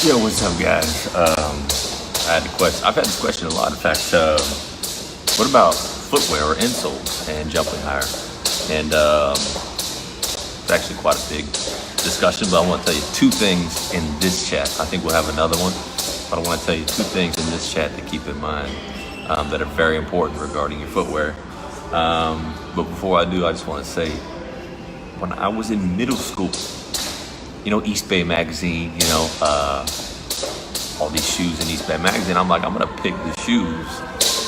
Yo, what's up, guys? I had the question. I've had this question a lot. In fact, what about footwear or insoles and jumping higher? And it's actually quite a big discussion. But I want to tell you two things in this chat. I think we'll have another one, but I want to tell you two things in this chat to keep in mind that are very important regarding your footwear. But before I do, I just want to say, when I was in middle school, East Bay Magazine, all these shoes in East Bay Magazine, I'm like, I'm going to pick the shoes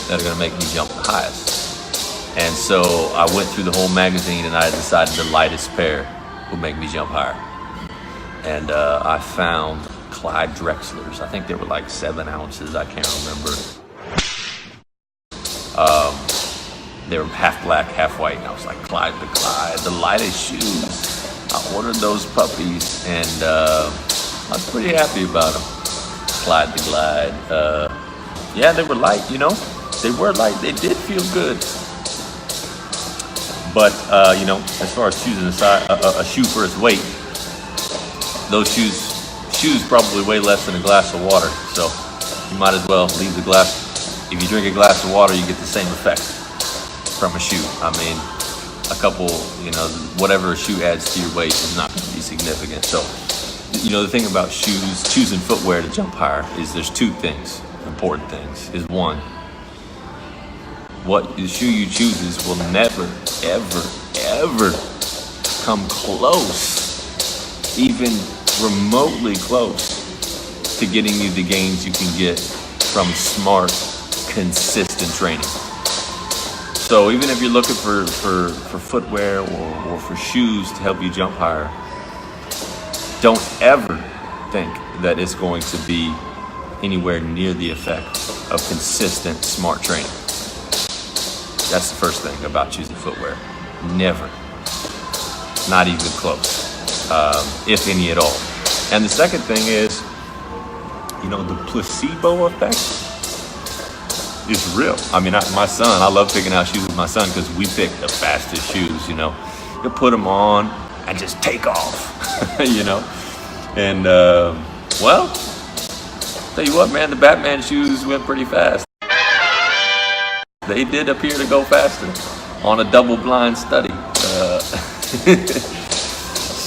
that are going to make me jump the highest. And so I went through the whole magazine and I decided the lightest pair would make me jump higher. And I found Clyde Drexlers. I think they were like 7 ounces. I can't remember. They were half black, half white. And I was like, Clyde, the lightest shoes. I ordered those puppies, and I was pretty happy about them. Clyde the Glide. Yeah, they were light, They were light. They did feel good. But, as far as choosing a shoe for its weight, those shoes probably weigh less than a glass of water. So you might as well leave the glass. If you drink a glass of water, you get the same effect from a shoe. I mean, a couple, whatever a shoe adds to your weight is not going to be significant. So, the thing about shoes, choosing footwear to jump higher, is there's two things, important things. Is one, what the shoe you chooses will never, ever, ever come close, even remotely close, to getting you the gains you can get from smart, consistent training. So even if you're looking for footwear or for shoes to help you jump higher, don't ever think that it's going to be anywhere near the effect of consistent, smart training. That's the first thing about choosing footwear. Never. Not even close, if any at all. And the second thing is, the placebo effect is real. I mean, my son, I love picking out shoes with my son because we pick the fastest shoes, You put them on and just take off, And, tell you what, man, the Batman shoes went pretty fast. They did appear to go faster on a double-blind study.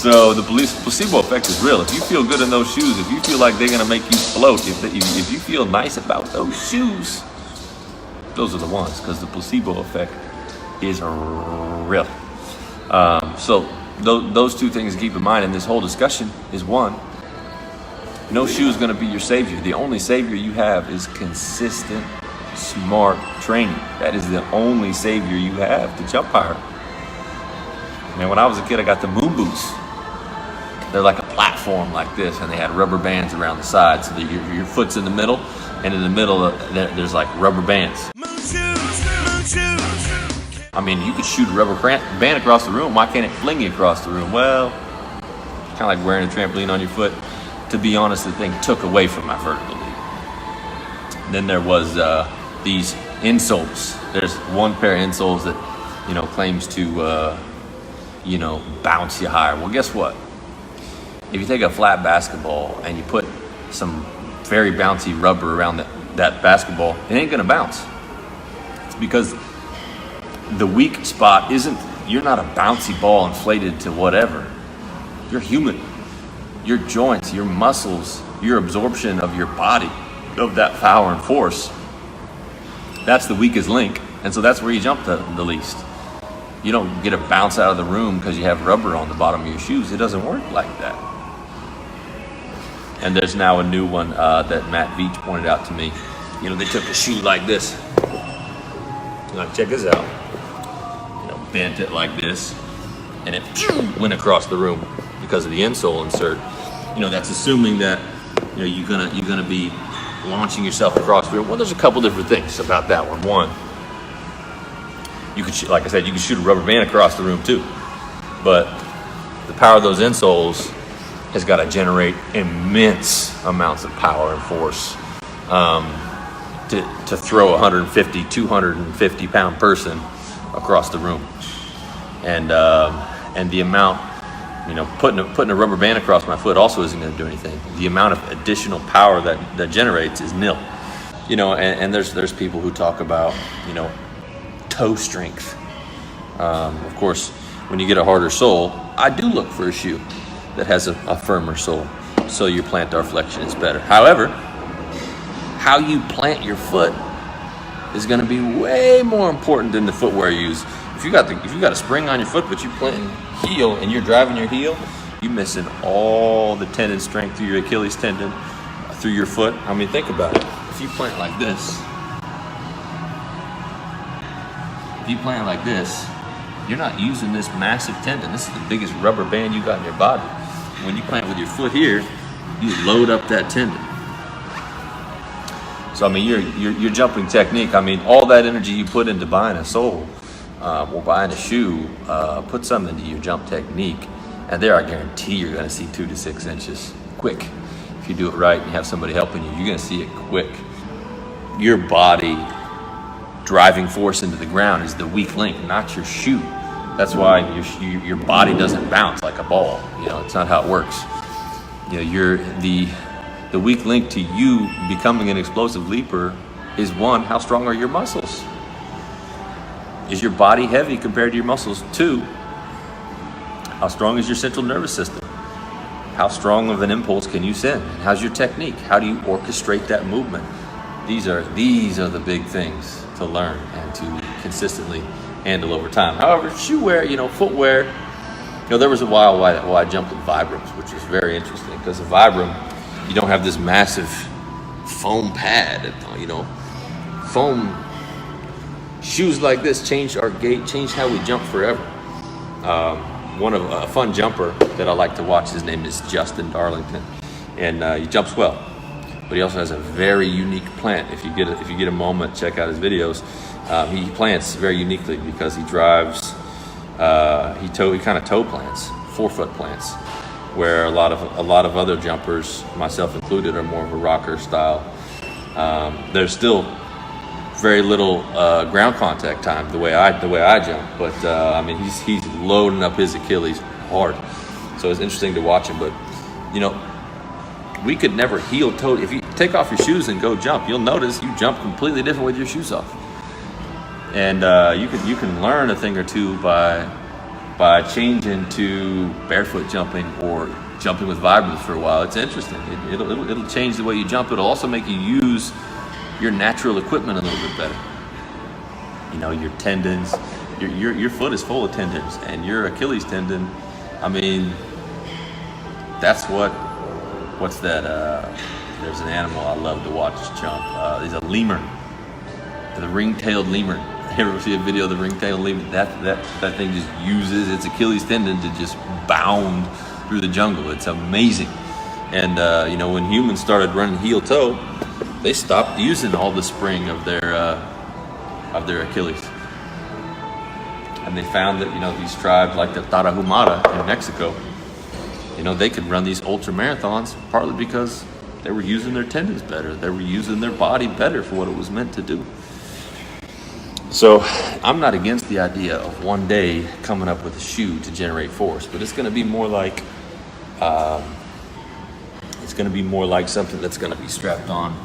So the placebo effect is real. If you feel good in those shoes, if you feel like they're going to make you float, if you feel nice about those shoes, those are the ones, because the placebo effect is real. So those two things to keep in mind in this whole discussion is, one, no shoe is going to be your savior. The only savior you have is consistent, smart training. That is the only savior you have to jump higher. Man, when I was a kid, I got the Moon Boots. They're like a platform like this, and they had rubber bands around the sides, so that your foot's in the middle, and in the middle there's like rubber bands. I mean, you could shoot a rubber band across the room. Why can't it fling you across the room? Well, kind of like wearing a trampoline on your foot. To be honest, the thing took away from my vertical leap. Then there was these insoles. There's one pair of insoles that, claims to, bounce you higher. Well, guess what? If you take a flat basketball and you put some very bouncy rubber around that basketball, it ain't gonna bounce. It's because the weak spot you're not a bouncy ball inflated to whatever. You're human. Your joints, your muscles, your absorption of your body, of that power and force, that's the weakest link. And so that's where you jump the least. You don't get a bounce out of the room because you have rubber on the bottom of your shoes. It doesn't work like that. And there's now a new one that Matt Veach pointed out to me. They took a shoe like this. Now check this out. Bent it like this, and it went across the room because of the insole insert. That's assuming that you're gonna be launching yourself across the room. Well, there's a couple different things about that one. One, you could, like I said, you can shoot a rubber band across the room too, but the power of those insoles has got to generate immense amounts of power and force to throw a 150, 250 pound person across the room. And the amount Putting a rubber band across my foot also isn't going to do anything. The amount of additional power that generates is nil. And there's people who talk about, toe strength. Of course, when you get a harder sole, I do look for a shoe that has a firmer sole, so your plantar flexion is better. However, how you plant your foot is going to be way more important than the footwear you use. If you got a spring on your foot, but you plant heel and you're driving your heel, you're missing all the tendon strength through your Achilles tendon, through your foot. I mean, think about it. If you plant like this, you're not using this massive tendon. This is the biggest rubber band you got in your body. When you plant with your foot here, you load up that tendon. So I mean, your jumping technique. I mean, all that energy you put into buying a sole or buying a shoe, put some into your jump technique, and there I guarantee you're going to see 2 to 6 inches quick. If you do it right and you have somebody helping you, you're going to see it quick. Your body driving force into the ground is the weak link, not your shoe. That's why your body doesn't bounce like a ball. It's not how it works. You're the weak link to you becoming an explosive leaper is, one, how strong are your muscles? Is your body heavy compared to your muscles? 2, how strong is your central nervous system? How strong of an impulse can you send? And how's your technique? How do you orchestrate that movement? These are the big things to learn and to consistently handle over time. However, shoe wear, footwear, there was a while I jumped with Vibrams, which was very interesting because the Vibram, you don't have this massive foam pad. Foam shoes like this changed our gait, changed how we jump forever. A fun jumper that I like to watch, his name is Justin Darlington, and he jumps well, but he also has a very unique plant. If you get a moment, check out his videos. He plants very uniquely because he drives, he kind of toe plants, 4-foot plants, where a lot of other jumpers, myself included, are more of a rocker style. There's still very little ground contact time the way I jump, but I mean he's loading up his Achilles hard, so it's interesting to watch him. But we could never heel toe. If you take off your shoes and go jump, you'll notice you jump completely different with your shoes off, and you can learn a thing or two by changing to barefoot jumping or jumping with Vibrams for a while. It's interesting. It'll change the way you jump. It'll also make you use your natural equipment a little bit better. Your tendons, your foot is full of tendons, and your Achilles tendon, I mean, that's what's that? There's an animal I love to watch jump. He's a lemur, the ring-tailed lemur. You ever see a video of the ring-tailed lemur? That thing just uses its Achilles tendon to just bound through the jungle. It's amazing. And when humans started running heel-toe, they stopped using all the spring of their Achilles, and they found that these tribes like the Tarahumara in Mexico, they could run these ultra marathons partly because they were using their tendons better. They were using their body better for what it was meant to do. So I'm not against the idea of one day coming up with a shoe to generate force, but it's going to be more like something that's going to be strapped on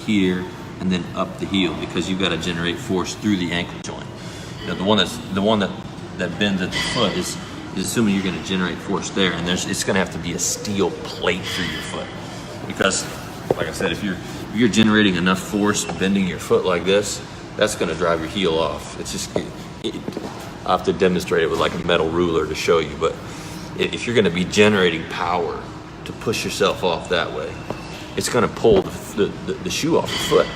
here and then up the heel, because you've got to generate force through the ankle joint. The one that bends at the foot is assuming you're going to generate force there, and it's going to have to be a steel plate through your foot, because, like I said, if you're generating enough force bending your foot like this, that's going to drive your heel off. It's just I have to demonstrate it with like a metal ruler to show you, but if you're going to be generating power to push yourself off that way, it's going to pull the shoe off your foot.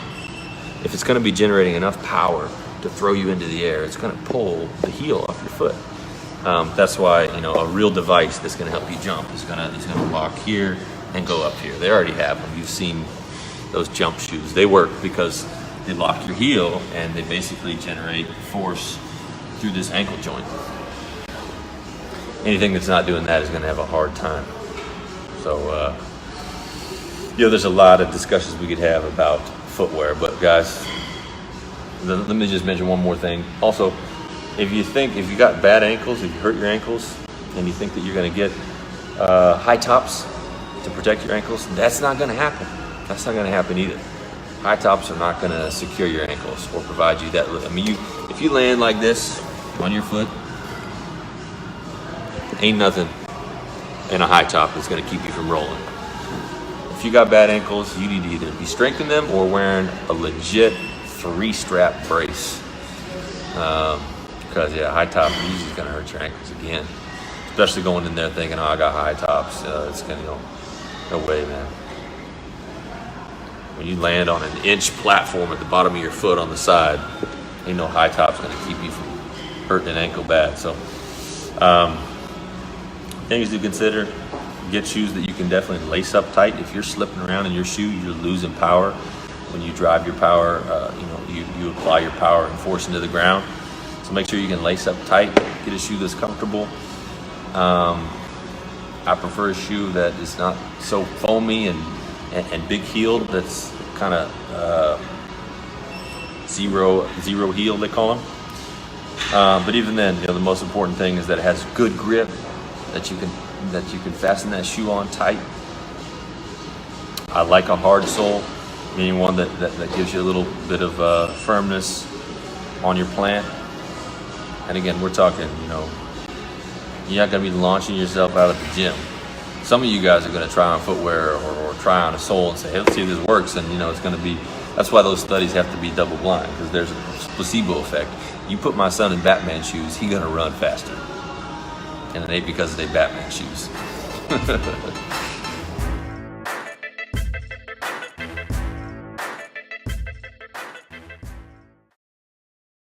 If it's going to be generating enough power to throw you into the air, it's going to pull the heel off your foot. That's why a real device that's going to help you jump is going to lock here and go up here. They already have them. You've seen those jump shoes. They work because they lock your heel and they basically generate force through this ankle joint. Anything that's not doing that is going to have a hard time. So, there's a lot of discussions we could have about footwear, but guys, let me just mention one more thing. Also, if you got bad ankles, if you hurt your ankles, and you think that you're going to get high tops to protect your ankles, that's not going to happen. That's not going to happen either. High tops are not going to secure your ankles or provide you that. I mean, if you land like this on your foot, ain't nothing in a high top that's going to keep you from rolling. If you got bad ankles, you need to either be strengthening them or wearing a legit 3-strap brace. Because high top usually is going to hurt your ankles again. Especially going in there thinking, oh, I got high tops. It's going to no way, man. When you land on an inch platform at the bottom of your foot on the side, ain't no high top's going to keep you from hurting an ankle bad. So, things to consider: get shoes that you can definitely lace up tight. If you're slipping around in your shoe, you're losing power. When you drive your power, you apply your power and force into the ground. So make sure you can lace up tight. Get a shoe that's comfortable. I prefer a shoe that is not so foamy and big heeled. That's kind of zero heel, they call them. But even then, the most important thing is that it has good grip, that you can fasten that shoe on tight. I like a hard sole, meaning one that gives you a little bit of firmness on your plant. And again, we're talking, you're not going to be launching yourself out of the gym. Some of you guys are going to try on footwear or try on a sole and say, hey, let's see if this works. And, it's going to be, that's why those studies have to be double blind, because there's a placebo effect. You put my son in Batman shoes, he's going to run faster. And it ain't because they Batman shoes.